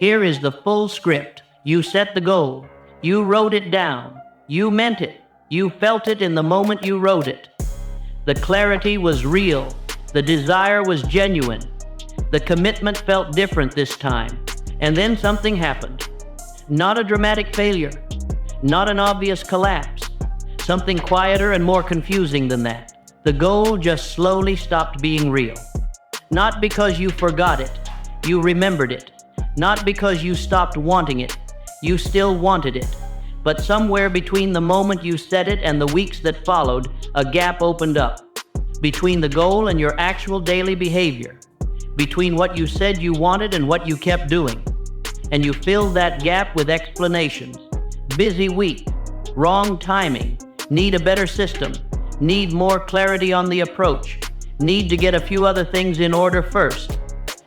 Here is the full script. You set the goal. You wrote it down. You meant it. You felt it in the moment you wrote it. The clarity was real. The desire was genuine. The commitment felt different this time. And then something happened. Not a dramatic failure. Not an obvious collapse. Something quieter and more confusing than that. The goal just slowly stopped being real. Not because you forgot it. You remembered it. Not because you stopped wanting it. You still wanted it. But somewhere between the moment you set it and the weeks that followed, a gap opened up. Between the goal and your actual daily behavior. Between what you said you wanted and what you kept doing. And you filled that gap with explanations. Busy week. Wrong timing. Need a better system. Need more clarity on the approach. Need to get a few other things in order first.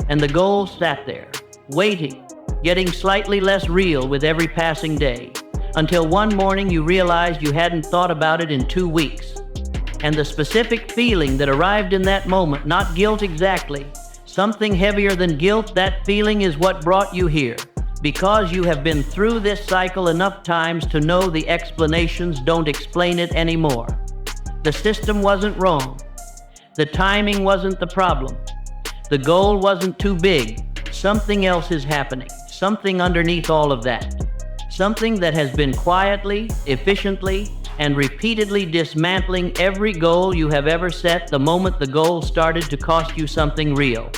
And the goal sat there, waiting, getting slightly less real with every passing day. Until one morning you realized you hadn't thought about it in 2 weeks. And the specific feeling that arrived in that moment, not guilt exactly, something heavier than guilt, that feeling is what brought you here. Because you have been through this cycle enough times to know the explanations don't explain it anymore. The system wasn't wrong. The timing wasn't the problem. The goal wasn't too big. Something else is happening. Something underneath all of that. Something that has been quietly, efficiently, and repeatedly dismantling every goal you have ever set the moment the goal started to cost you something real.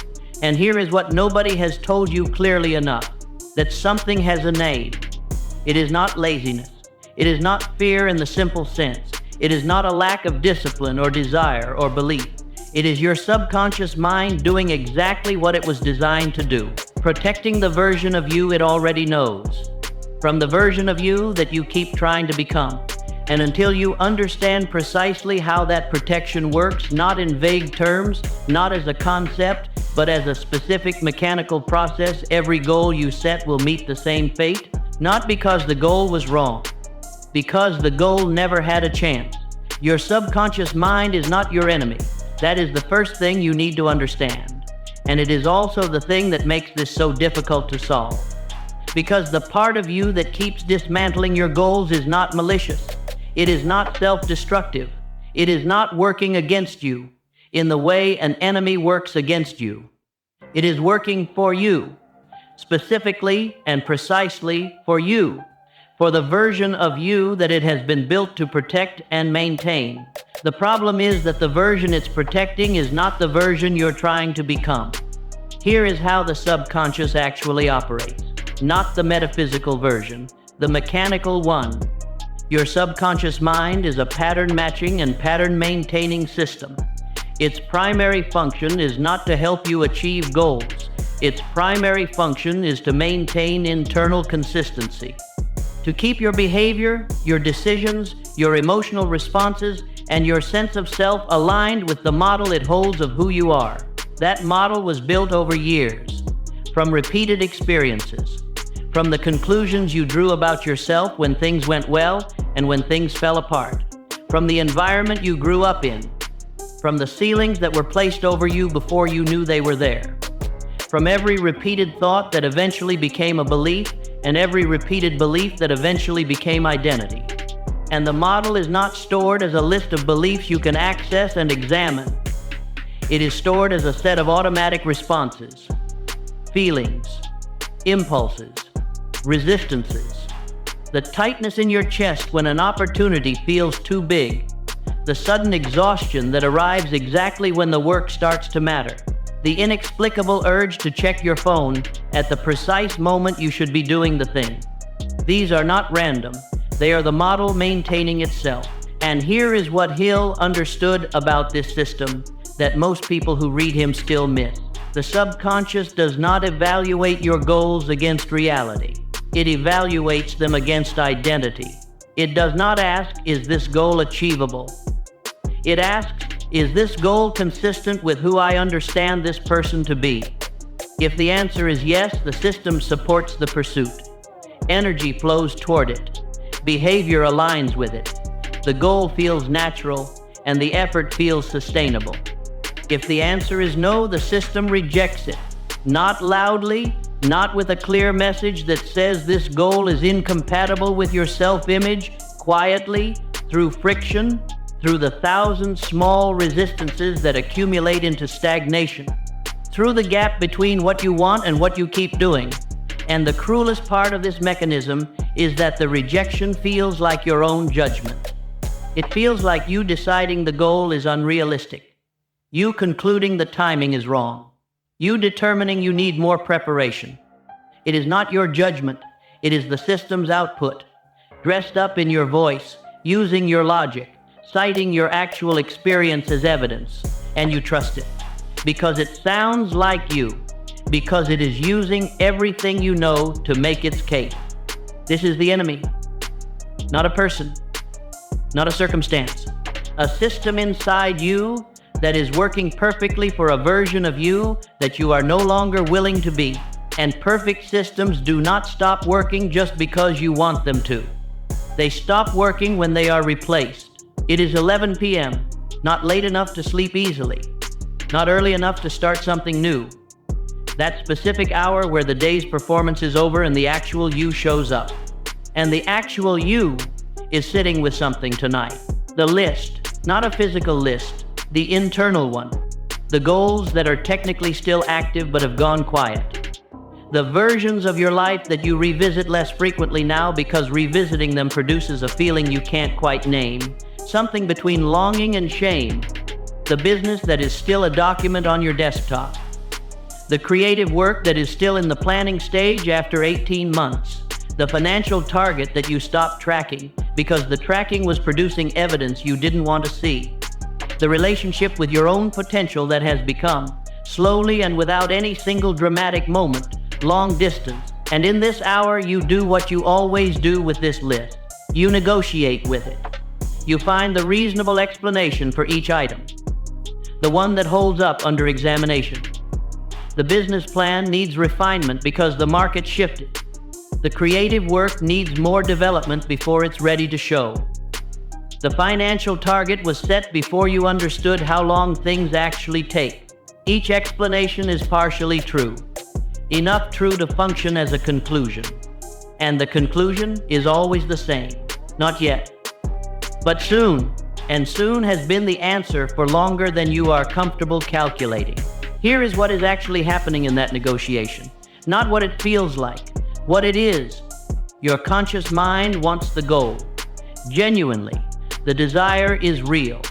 And here is what nobody has told you clearly enough. That something has a name. It is not laziness. It is not fear in the simple sense. It is not a lack of discipline or desire or belief. It is your subconscious mind doing exactly what it was designed to do, protecting the version of you it already knows, from the version of you that you keep trying to become. And until you understand precisely how that protection works, not in vague terms, not as a concept, but as a specific mechanical process, every goal you set will meet the same fate, not because the goal was wrong, because the goal never had a chance. Your subconscious mind is not your enemy. That is the first thing you need to understand. And it is also the thing that makes this so difficult to solve. Because the part of you that keeps dismantling your goals is not malicious. It is not self-destructive. It is not working against you in the way an enemy works against you. It is working for you, specifically and precisely for you, for the version of you that it has been built to protect and maintain. The problem is that the version it's protecting is not the version you're trying to become. Here is how the subconscious actually operates. Not the metaphysical version, the mechanical one. Your subconscious mind is a pattern-matching and pattern-maintaining system. Its primary function is not to help you achieve goals. Its primary function is to maintain internal consistency. To keep your behavior, your decisions, your emotional responses, and your sense of self aligned with the model it holds of who you are. That model was built over years, from repeated experiences, from the conclusions you drew about yourself when things went well and when things fell apart, from the environment you grew up in, from the ceilings that were placed over you before you knew they were there, from every repeated thought that eventually became a belief, and every repeated belief that eventually became identity. And the model is not stored as a list of beliefs you can access and examine. It is stored as a set of automatic responses, feelings, impulses, resistances, the tightness in your chest when an opportunity feels too big, the sudden exhaustion that arrives exactly when the work starts to matter, the inexplicable urge to check your phone at the precise moment you should be doing the thing. These are not random. They are the model maintaining itself. And here is what Hill understood about this system that most people who read him still miss. The subconscious does not evaluate your goals against reality. It evaluates them against identity. It does not ask, is this goal achievable? It asks, is this goal consistent with who I understand this person to be? If the answer is yes, the system supports the pursuit. Energy flows toward it. Behavior aligns with it. The goal feels natural, and the effort feels sustainable. If the answer is no, the system rejects it. Not loudly, not with a clear message that says this goal is incompatible with your self-image, quietly, through friction, through the thousand small resistances that accumulate into stagnation, through the gap between what you want and what you keep doing. And the cruelest part of this mechanism is that the rejection feels like your own judgment. It feels like you deciding the goal is unrealistic, you concluding the timing is wrong, you determining you need more preparation. It is not your judgment, it is the system's output, dressed up in your voice, using your logic, citing your actual experience as evidence, and you trust it. Because it sounds like you, because it is using everything you know to make its case. This is the enemy, not a person, not a circumstance, a system inside you that is working perfectly for a version of you that you are no longer willing to be. And perfect systems do not stop working just because you want them to. They stop working when they are replaced. It is 11 p.m., not late enough to sleep easily, not early enough to start something new. That specific hour where the day's performance is over and the actual you shows up. And the actual you is sitting with something tonight. The list, not a physical list, the internal one. The goals that are technically still active but have gone quiet. The versions of your life that you revisit less frequently now because revisiting them produces a feeling you can't quite name. Something between longing and shame. The business that is still a document on your desktop. The creative work that is still in the planning stage after 18 months. The financial target that you stopped tracking because the tracking was producing evidence you didn't want to see. The relationship with your own potential that has become, slowly and without any single dramatic moment, long distance. And in this hour, you do what you always do with this list. You negotiate with it. You find the reasonable explanation for each item, the one that holds up under examination. The business plan needs refinement because the market shifted. The creative work needs more development before it's ready to show. The financial target was set before you understood how long things actually take. Each explanation is partially true, enough true to function as a conclusion. And the conclusion is always the same. Not yet. But soon, and soon has been the answer for longer than you are comfortable calculating. Here is what is actually happening in that negotiation. Not what it feels like, what it is. Your conscious mind wants the goal. Genuinely, the desire is real.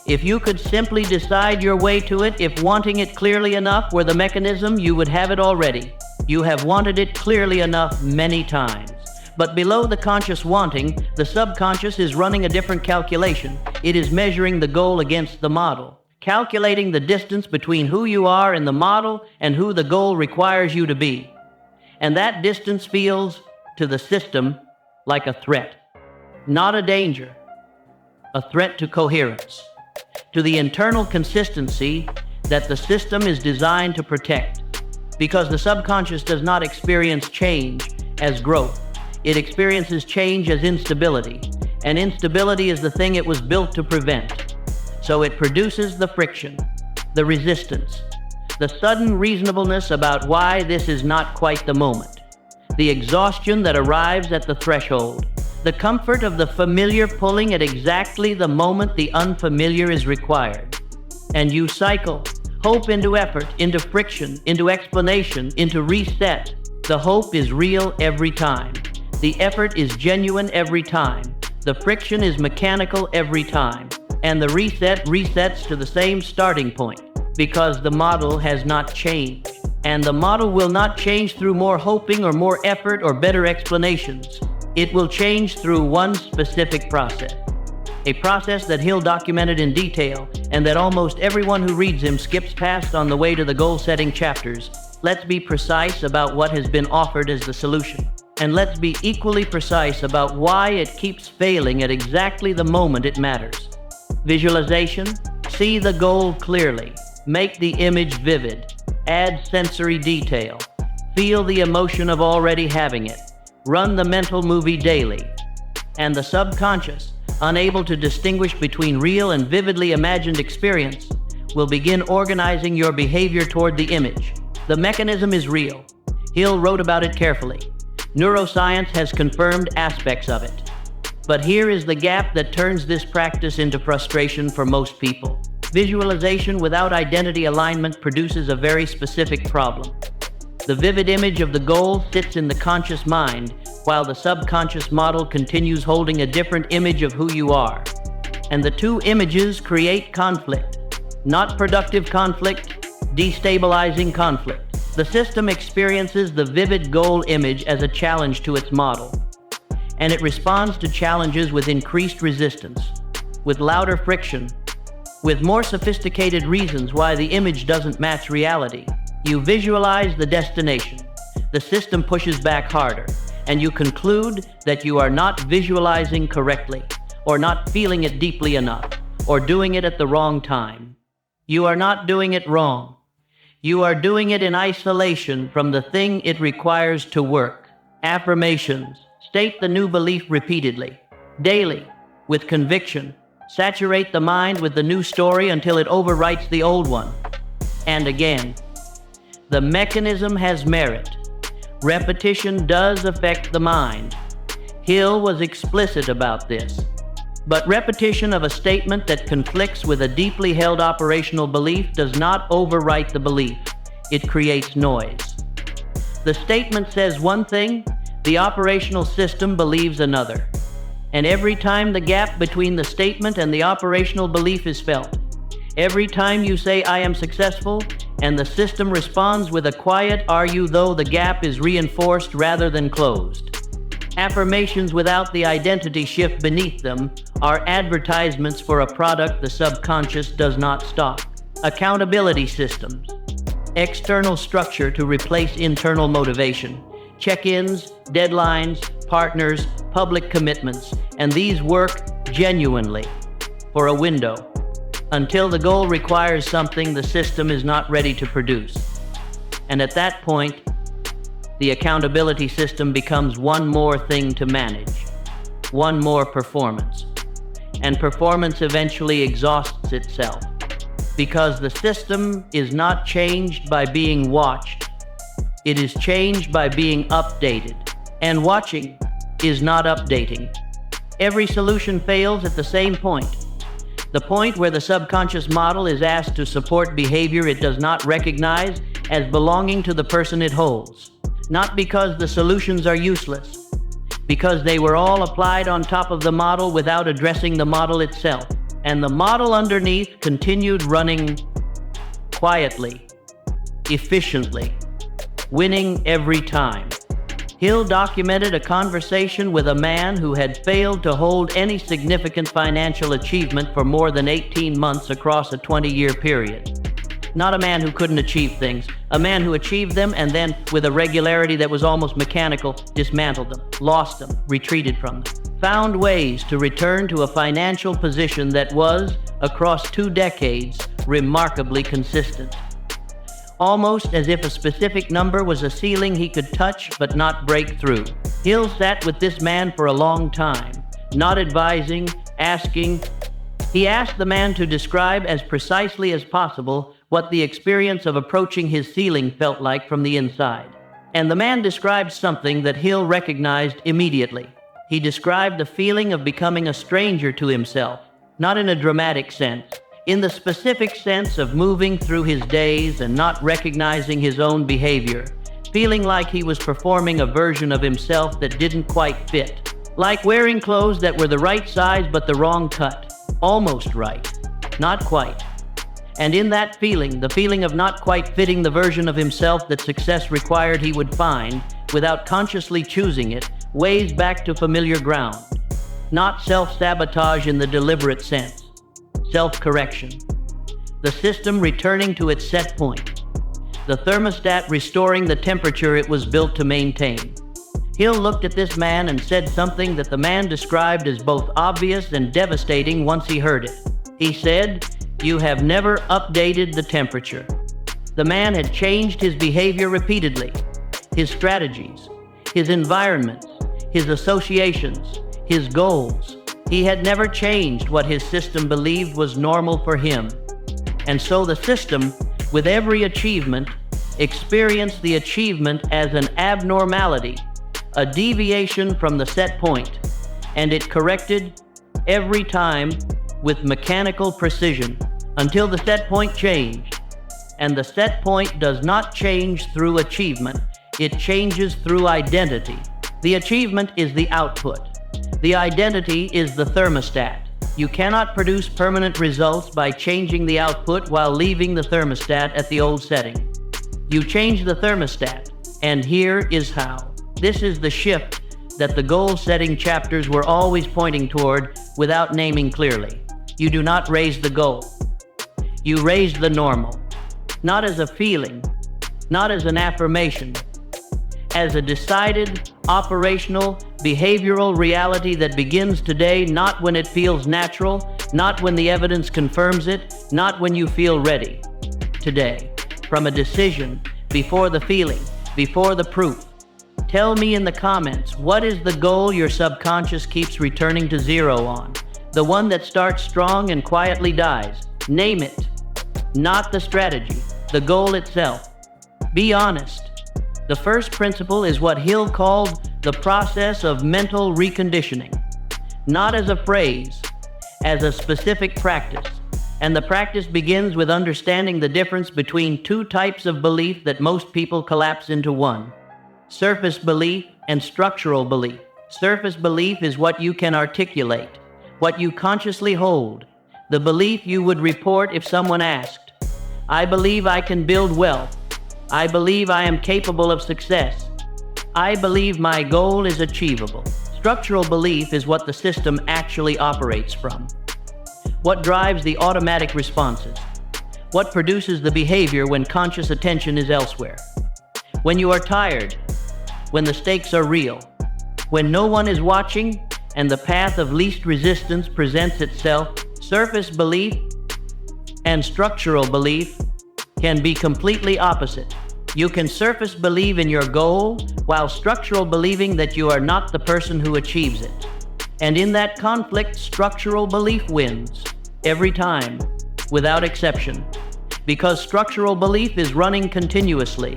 If you could simply decide your way to it, if wanting it clearly enough were the mechanism, you would have it already. You have wanted it clearly enough many times. But below the conscious wanting, the subconscious is running a different calculation. It is measuring the goal against the model, calculating the distance between who you are in the model and who the goal requires you to be. And that distance feels, to the system, like a threat, not a danger, a threat to coherence, to the internal consistency that the system is designed to protect. Because the subconscious does not experience change as growth. It experiences change as instability, and instability is the thing it was built to prevent. So it produces the friction, the resistance, the sudden reasonableness about why this is not quite the moment, the exhaustion that arrives at the threshold, the comfort of the familiar pulling at exactly the moment the unfamiliar is required. And you cycle, hope into effort, into friction, into explanation, into reset. The hope is real every time. The effort is genuine every time. The friction is mechanical every time. And the reset resets to the same starting point, because the model has not changed. And the model will not change through more hoping or more effort or better explanations. It will change through one specific process. A process that Hill documented in detail and that almost everyone who reads him skips past on the way to the goal-setting chapters. Let's be precise about what has been offered as the solution. And let's be equally precise about why it keeps failing at exactly the moment it matters. Visualization, see the goal clearly, make the image vivid, add sensory detail, feel the emotion of already having it, run the mental movie daily. And the subconscious, unable to distinguish between real and vividly imagined experience, will begin organizing your behavior toward the image. The mechanism is real. Hill wrote about it carefully. Neuroscience has confirmed aspects of it. But here is the gap that turns this practice into frustration for most people. Visualization without identity alignment produces a very specific problem. The vivid image of the goal sits in the conscious mind, while the subconscious model continues holding a different image of who you are. And the two images create conflict. Not productive conflict, destabilizing conflict. The system experiences the vivid goal image as a challenge to its model, and it responds to challenges with increased resistance, with louder friction, with more sophisticated reasons why the image doesn't match reality. You visualize the destination. The system pushes back harder, and you conclude that you are not visualizing correctly, or not feeling it deeply enough, or doing it at the wrong time. You are not doing it wrong. You are doing it in isolation from the thing it requires to work. Affirmations. State the new belief repeatedly, daily, with conviction. Saturate the mind with the new story until it overwrites the old one. And again. The mechanism has merit. Repetition does affect the mind. Hill was explicit about this. But repetition of a statement that conflicts with a deeply held operational belief does not overwrite the belief. It creates noise. The statement says one thing, the operational system believes another. And every time the gap between the statement and the operational belief is felt, every time you say, "I am successful," and the system responds with a quiet "are you," though the gap is reinforced rather than closed. Affirmations without the identity shift beneath them are advertisements for a product the subconscious does not stock. Accountability systems. External structure to replace internal motivation. Check-ins, deadlines, partners, public commitments, and these work genuinely for a window. Until the goal requires something the system is not ready to produce. And at that point, the accountability system becomes one more thing to manage, one more performance. And performance eventually exhausts itself, because the system is not changed by being watched. It is changed by being updated. And watching is not updating. Every solution fails at the same point. The point where the subconscious model is asked to support behavior it does not recognize as belonging to the person it holds. Not because the solutions are useless, because they were all applied on top of the model without addressing the model itself. And the model underneath continued running quietly, efficiently, winning every time. Hill documented a conversation with a man who had failed to hold any significant financial achievement for more than 18 months across a 20-year period. Not a man who couldn't achieve things, a man who achieved them and then, with a regularity that was almost mechanical, dismantled them, lost them, retreated from them. Found ways to return to a financial position that was, across 2 decades, remarkably consistent. Almost as if a specific number was a ceiling he could touch but not break through. Hill sat with this man for a long time, not advising, asking. He asked the man to describe as precisely as possible what the experience of approaching his ceiling felt like from the inside. And the man described something that Hill recognized immediately. He described the feeling of becoming a stranger to himself, not in a dramatic sense, in the specific sense of moving through his days and not recognizing his own behavior, feeling like he was performing a version of himself that didn't quite fit, like wearing clothes that were the right size but the wrong cut, almost right, not quite. And in that feeling, the feeling of not quite fitting the version of himself that success required he would find, without consciously choosing it, weighs back to familiar ground. Not self-sabotage in the deliberate sense. Self-correction. The system returning to its set point. The thermostat restoring the temperature it was built to maintain. Hill looked at this man and said something that the man described as both obvious and devastating once he heard it. He said, "You have never updated the temperature." The man had changed his behavior repeatedly, his strategies, his environments, his associations, his goals. He had never changed what his system believed was normal for him. And so the system, with every achievement, experienced the achievement as an abnormality, a deviation from the set point, and it corrected every time with mechanical precision until the set point changed. And the set point does not change through achievement, it changes through identity. The achievement is the output. The identity is the thermostat. You cannot produce permanent results by changing the output while leaving the thermostat at the old setting. You change the thermostat, and here is how. This is the shift that the goal-setting chapters were always pointing toward without naming clearly. You do not raise the goal. You raise the normal. Not as a feeling, not as an affirmation, as a decided, operational, behavioral reality that begins today, not when it feels natural, not when the evidence confirms it, not when you feel ready. Today, from a decision, before the feeling, before the proof. Tell me in the comments, what is the goal your subconscious keeps returning to zero on? The one that starts strong and quietly dies. Name it. Not the strategy, the goal itself. Be honest. The first principle is what Hill called the process of mental reconditioning. Not as a phrase, as a specific practice. And the practice begins with understanding the difference between two types of belief that most people collapse into one: surface belief and structural belief. Surface belief is what you can articulate, what you consciously hold, the belief you would report if someone asked. I believe I can build wealth. I believe I am capable of success. I believe my goal is achievable. Structural belief is what the system actually operates from. What drives the automatic responses? What produces the behavior when conscious attention is elsewhere? When you are tired, when the stakes are real, when no one is watching and the path of least resistance presents itself, surface belief and structural belief can be completely opposite. You can surface believe in your goal while structural believing that you are not the person who achieves it. And in that conflict, structural belief wins every time, without exception, because structural belief is running continuously.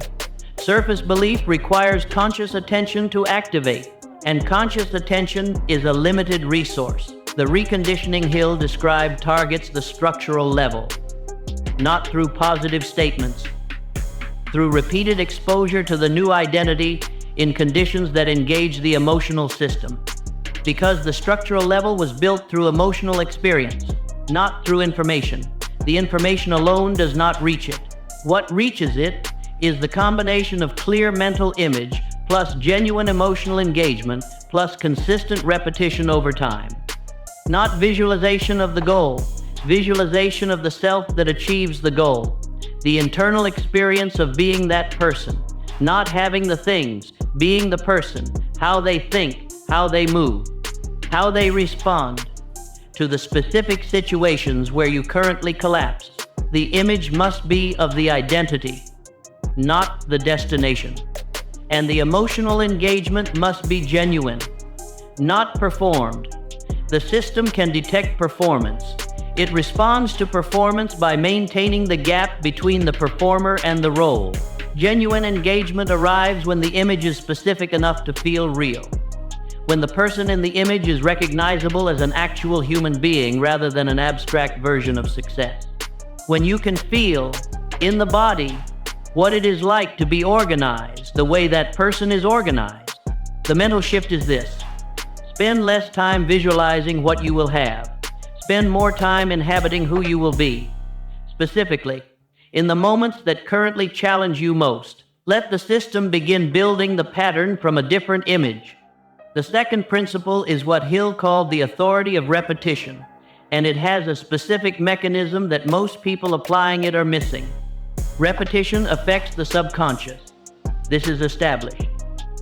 Surface belief requires conscious attention to activate, and conscious attention is a limited resource. The reconditioning Hill described targets the structural level, not through positive statements, through repeated exposure to the new identity in conditions that engage the emotional system. Because the structural level was built through emotional experience, not through information. The information alone does not reach it. What reaches it is the combination of clear mental image plus genuine emotional engagement plus consistent repetition over time. Not visualization of the goal, visualization of the self that achieves the goal. The internal experience of being that person, not having the things, being the person, how they think, how they move, how they respond to the specific situations where you currently collapse. The image must be of the identity, not the destination. And the emotional engagement must be genuine, not performed. The system can detect performance. It responds to performance by maintaining the gap between the performer and the role. Genuine engagement arrives when the image is specific enough to feel real. When the person in the image is recognizable as an actual human being rather than an abstract version of success. When you can feel, in the body, what it is like to be organized the way that person is organized. The mental shift is this: spend less time visualizing what you will have. Spend more time inhabiting who you will be. Specifically, in the moments that currently challenge you most, let the system begin building the pattern from a different image. The second principle is what Hill called the authority of repetition, and it has a specific mechanism that most people applying it are missing. Repetition affects the subconscious. This is established.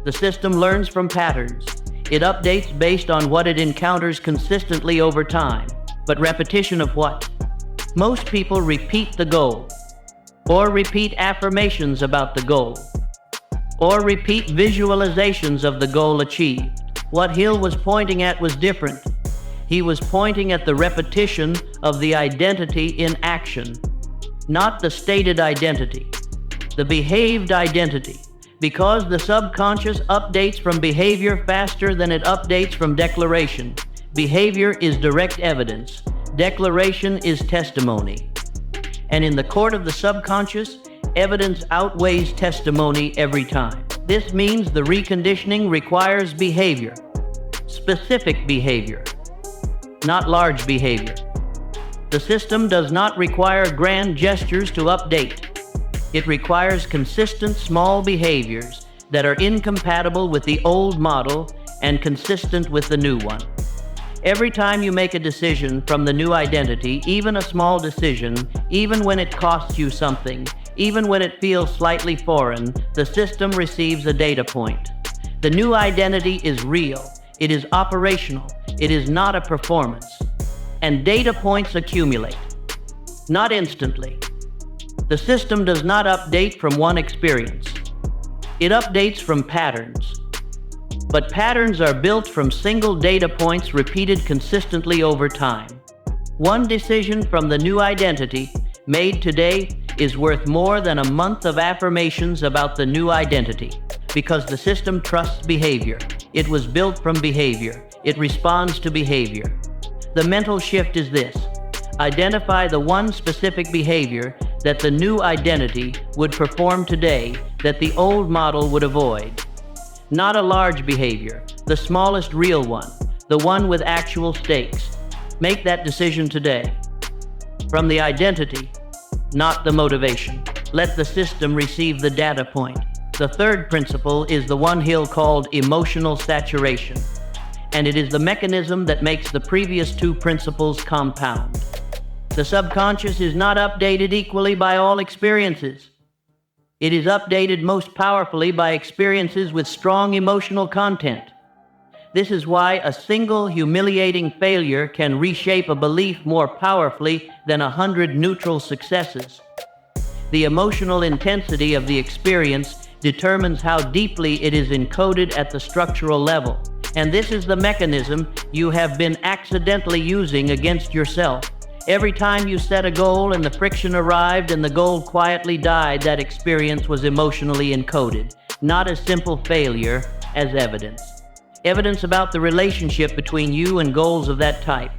The system learns from patterns. It updates based on what it encounters consistently over time. But repetition of what? Most people repeat the goal, or repeat affirmations about the goal, or repeat visualizations of the goal achieved. What Hill was pointing at was different. He was pointing at the repetition of the identity in action, not the stated identity. The behaved identity. Because the subconscious updates from behavior faster than it updates from declaration. Behavior is direct evidence. Declaration is testimony. And in the court of the subconscious, evidence outweighs testimony every time. This means the reconditioning requires behavior. Specific behavior, not large behavior. The system does not require grand gestures to update. It requires consistent small behaviors that are incompatible with the old model and consistent with the new one. Every time you make a decision from the new identity, even a small decision, even when it costs you something, even when it feels slightly foreign, the system receives a data point. The new identity is real. It is operational. It is not a performance. And data points accumulate. Not instantly. The system does not update from one experience. It updates from patterns. But patterns are built from single data points repeated consistently over time. One decision from the new identity, made today, is worth more than a month of affirmations about the new identity, because the system trusts behavior. It was built from behavior. It responds to behavior. The mental shift is this: identify the one specific behavior that the new identity would perform today that the old model would avoid. Not a large behavior, the smallest real one, the one with actual stakes. Make that decision today. From the identity, not the motivation. Let the system receive the data point. The third principle is the one Hill called emotional saturation, and it is the mechanism that makes the previous two principles compound. The subconscious is not updated equally by all experiences. It is updated most powerfully by experiences with strong emotional content. This is why a single humiliating failure can reshape a belief more powerfully than 100 neutral successes. The emotional intensity of the experience determines how deeply it is encoded at the structural level. And this is the mechanism you have been accidentally using against yourself. Every time you set a goal and the friction arrived and the goal quietly died, that experience was emotionally encoded, not as simple failure, as evidence. Evidence about the relationship between you and goals of that type.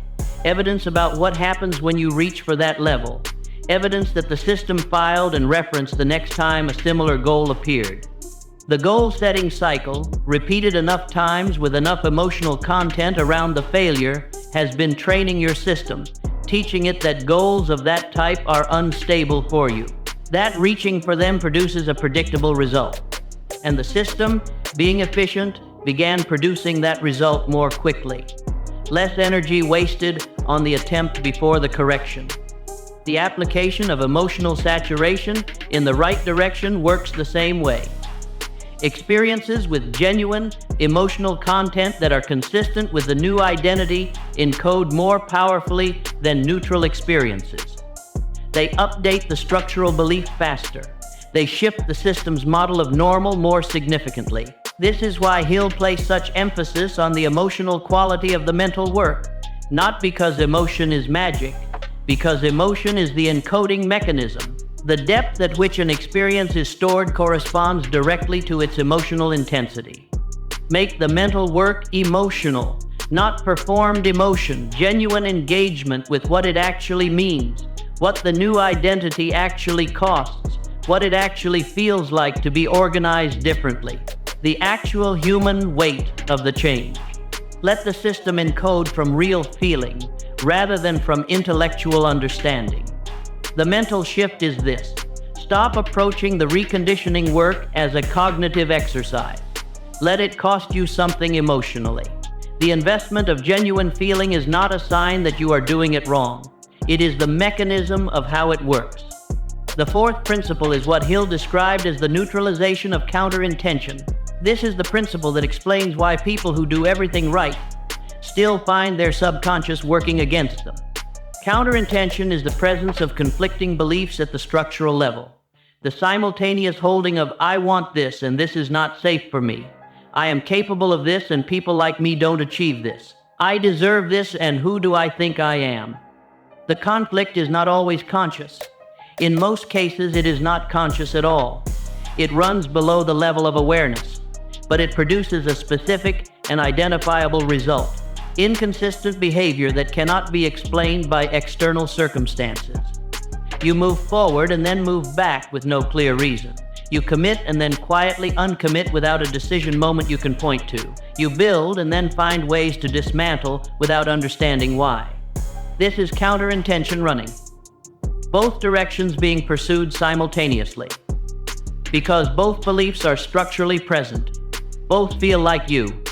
Evidence about what happens when you reach for that level. Evidence that the system filed and referenced the next time a similar goal appeared. The goal-setting cycle, repeated enough times with enough emotional content around the failure, has been training your system, teaching it that goals of that type are unstable for you. That reaching for them produces a predictable result. And the system, being efficient, began producing that result more quickly. Less energy wasted on the attempt before the correction. The application of emotional saturation in the right direction works the same way. Experiences with genuine, emotional content that are consistent with the new identity encode more powerfully than neutral experiences. They update the structural belief faster. They shift the system's model of normal more significantly. This is why Hill placed such emphasis on the emotional quality of the mental work, not because emotion is magic, because emotion is the encoding mechanism. The depth at which an experience is stored corresponds directly to its emotional intensity. Make the mental work emotional, not performed emotion, genuine engagement with what it actually means, what the new identity actually costs, what it actually feels like to be organized differently, the actual human weight of the change. Let the system encode from real feeling rather than from intellectual understanding. The mental shift is this: stop approaching the reconditioning work as a cognitive exercise. Let it cost you something emotionally. The investment of genuine feeling is not a sign that you are doing it wrong. It is the mechanism of how it works. The fourth principle is what Hill described as the neutralization of counterintention. This is the principle that explains why people who do everything right still find their subconscious working against them. Counterintention is the presence of conflicting beliefs at the structural level. The simultaneous holding of "I want this and this is not safe for me," "I am capable of this and people like me don't achieve this," "I deserve this and who do I think I am." The conflict is not always conscious. In most cases, it is not conscious at all. It runs below the level of awareness, but it produces a specific and identifiable result. Inconsistent behavior that cannot be explained by external circumstances. You move forward and then move back with no clear reason. You commit and then quietly uncommit without a decision moment you can point to. You build and then find ways to dismantle without understanding why. This is counter-intention running. Both directions being pursued simultaneously. Because both beliefs are structurally present. Both feel like you.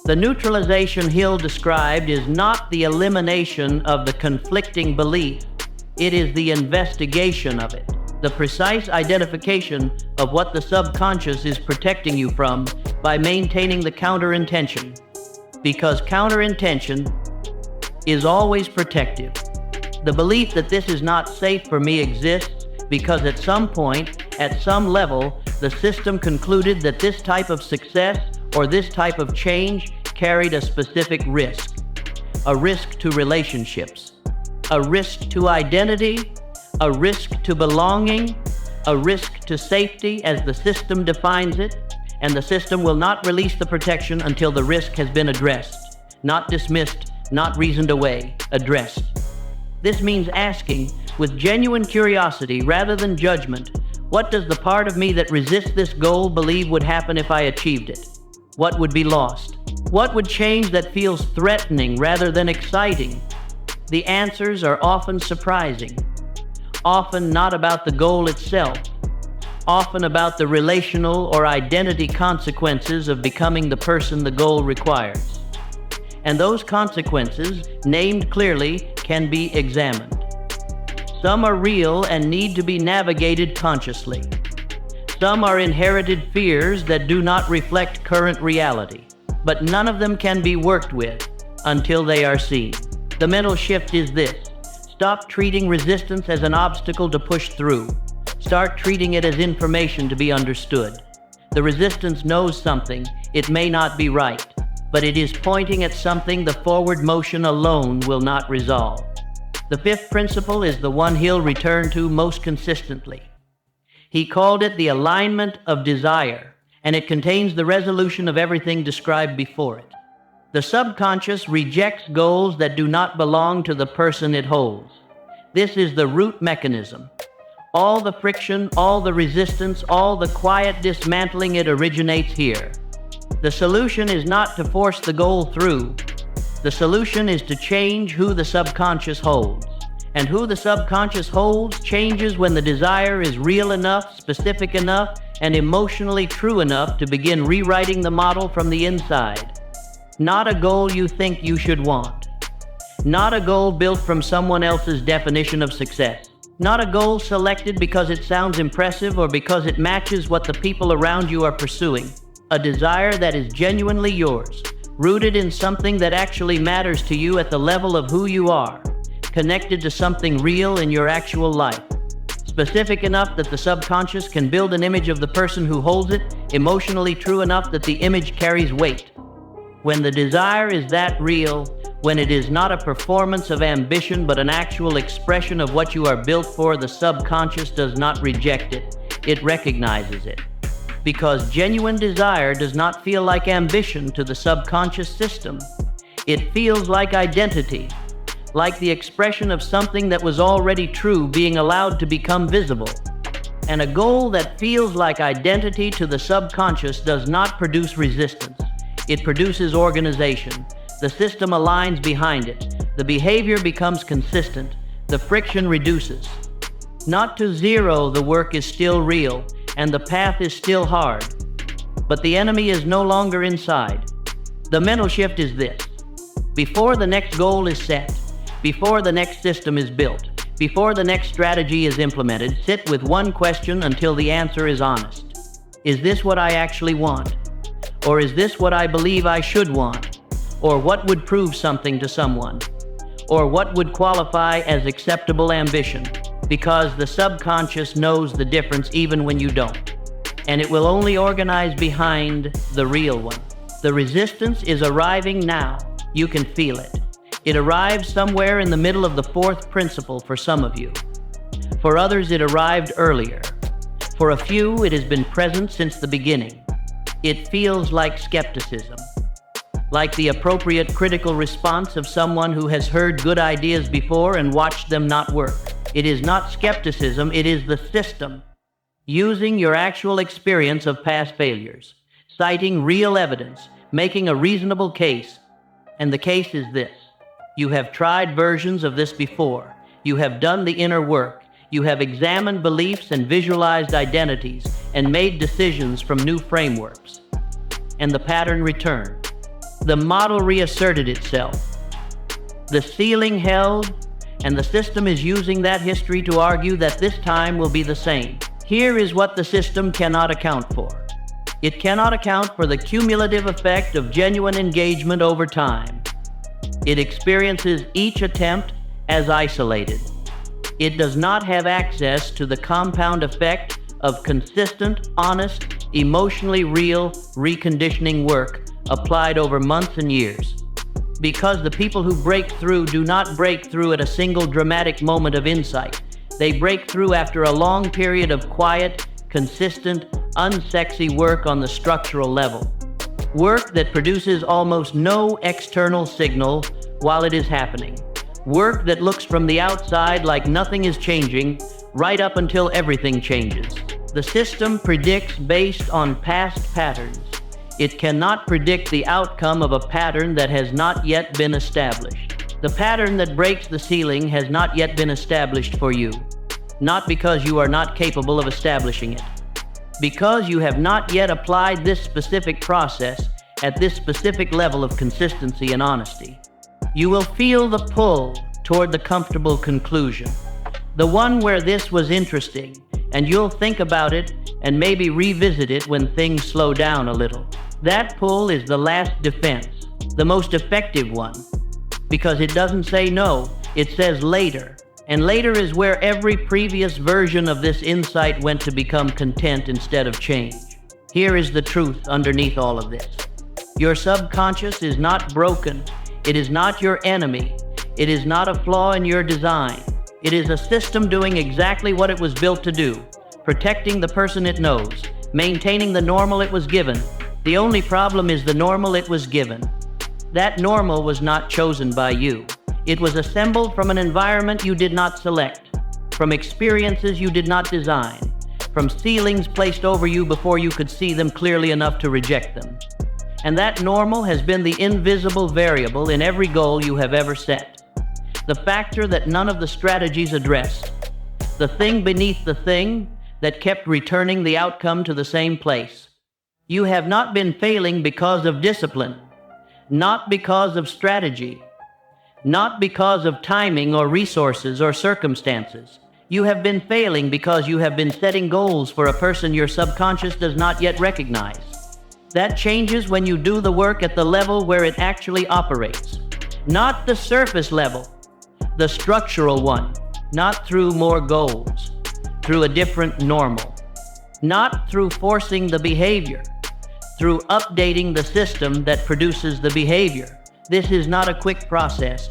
The neutralization Hill described is not the elimination of the conflicting belief. It is the investigation of it. The precise identification of what the subconscious is protecting you from by maintaining the counter-intention. Because counter-intention is always protective. The belief that this is not safe for me exists because at some point, at some level, the system concluded that this type of success or this type of change carried a specific risk. A risk to relationships, a risk to identity, a risk to belonging, a risk to safety as the system defines it, and the system will not release the protection until the risk has been addressed, not dismissed, not reasoned away, addressed. This means asking, with genuine curiosity rather than judgment, what does the part of me that resists this goal believe would happen if I achieved it? What would be lost? What would change that feels threatening rather than exciting? The answers are often surprising, often not about the goal itself, often about the relational or identity consequences of becoming the person the goal requires. And those consequences, named clearly, can be examined. Some are real and need to be navigated consciously. Some are inherited fears that do not reflect current reality, but none of them can be worked with until they are seen. The mental shift is this: stop treating resistance as an obstacle to push through. Start treating it as information to be understood. The resistance knows something. It may not be right, but it is pointing at something the forward motion alone will not resolve. The fifth principle is the one Hill returned to most consistently. He called it the alignment of desire, and it contains the resolution of everything described before it. The subconscious rejects goals that do not belong to the person it holds. This is the root mechanism. All the friction, all the resistance, all the quiet dismantling, it originates here. The solution is not to force the goal through. The solution is to change who the subconscious holds. And who the subconscious holds changes when the desire is real enough, specific enough, and emotionally true enough to begin rewriting the model from the inside. Not a goal you think you should want. Not a goal built from someone else's definition of success. Not a goal selected because it sounds impressive or because it matches what the people around you are pursuing. A desire that is genuinely yours, rooted in something that actually matters to you at the level of who you are, connected to something real in your actual life. Specific enough that the subconscious can build an image of the person who holds it, emotionally true enough that the image carries weight. When the desire is that real, when it is not a performance of ambition but an actual expression of what you are built for, the subconscious does not reject it, it recognizes it. Because genuine desire does not feel like ambition to the subconscious system. It feels like identity, like the expression of something that was already true being allowed to become visible. And a goal that feels like identity to the subconscious does not produce resistance. It produces organization. The system aligns behind it. The behavior becomes consistent. The friction reduces. Not to zero, the work is still real, and the path is still hard. But the enemy is no longer inside. The mental shift is this: before the next goal is set, before the next system is built, before the next strategy is implemented, sit with one question until the answer is honest. Is this what I actually want? Or is this what I believe I should want? Or what would prove something to someone? Or what would qualify as acceptable ambition? Because the subconscious knows the difference even when you don't. And it will only organize behind the real one. The resistance is arriving now. You can feel it. It arrives somewhere in the middle of the fourth principle for some of you. For others, it arrived earlier. For a few, it has been present since the beginning. It feels like skepticism, like the appropriate critical response of someone who has heard good ideas before and watched them not work. It is not skepticism, it is the system. Using your actual experience of past failures, citing real evidence, making a reasonable case. And the case is this: you have tried versions of this before. You have done the inner work. You have examined beliefs and visualized identities and made decisions from new frameworks. And the pattern returned. The model reasserted itself. The ceiling held, and the system is using that history to argue that this time will be the same. Here is what the system cannot account for. It cannot account for the cumulative effect of genuine engagement over time. It experiences each attempt as isolated. It does not have access to the compound effect of consistent, honest, emotionally real reconditioning work applied over months and years. Because the people who break through do not break through at a single dramatic moment of insight. They break through after a long period of quiet, consistent, unsexy work on the structural level. Work that produces almost no external signal while it is happening. Work that looks from the outside like nothing is changing, right up until everything changes. The system predicts based on past patterns. It cannot predict the outcome of a pattern that has not yet been established. The pattern that breaks the ceiling has not yet been established for you. Not because you are not capable of establishing it. Because you have not yet applied this specific process at this specific level of consistency and honesty. You will feel the pull toward the comfortable conclusion. The one where this was interesting, and you'll think about it and maybe revisit it when things slow down a little. That pull is the last defense, the most effective one, because it doesn't say no, it says later. And later is where every previous version of this insight went to become content instead of change. Here is the truth underneath all of this. Your subconscious is not broken. It is not your enemy. It is not a flaw in your design. It is a system doing exactly what it was built to do, protecting the person it knows, maintaining the normal it was given. The only problem is the normal it was given. That normal was not chosen by you. It was assembled from an environment you did not select, from experiences you did not design, from ceilings placed over you before you could see them clearly enough to reject them. And that normal has been the invisible variable in every goal you have ever set. The factor that none of the strategies addressed. The thing beneath the thing that kept returning the outcome to the same place. You have not been failing because of discipline, not because of strategy, not because of timing or resources or circumstances. You have been failing because you have been setting goals for a person your subconscious does not yet recognize. That changes when you do the work at the level where it actually operates. Not the surface level, the structural one. Not through more goals, through a different normal. Not through forcing the behavior, through updating the system that produces the behavior. This is not a quick process.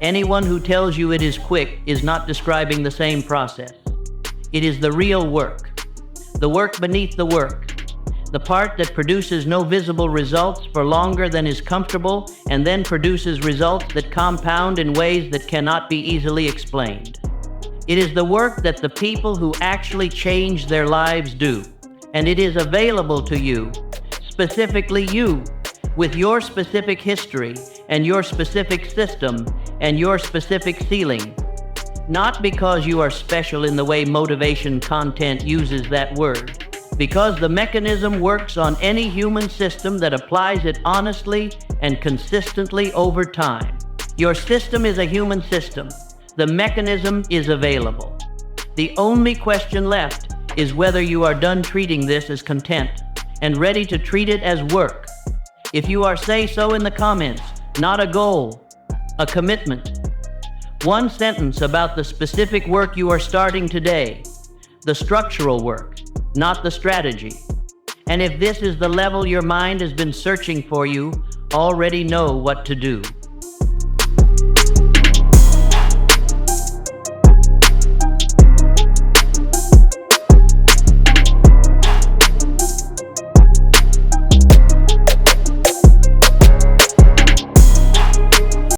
Anyone who tells you it is quick is not describing the same process. It is the real work, the work beneath the work, the part that produces no visible results for longer than is comfortable and then produces results that compound in ways that cannot be easily explained. It is the work that the people who actually change their lives do, and it is available to you, specifically you, with your specific history and your specific system and your specific ceiling. Not because you are special in the way motivation content uses that word, because the mechanism works on any human system that applies it honestly and consistently over time. Your system is a human system. The mechanism is available. The only question left is whether you are done treating this as content and ready to treat it as work. If you are, say so in the comments. Not a goal, a commitment. One sentence about the specific work you are starting today, the structural work, not the strategy. And if this is the level your mind has been searching for, you already know what to do.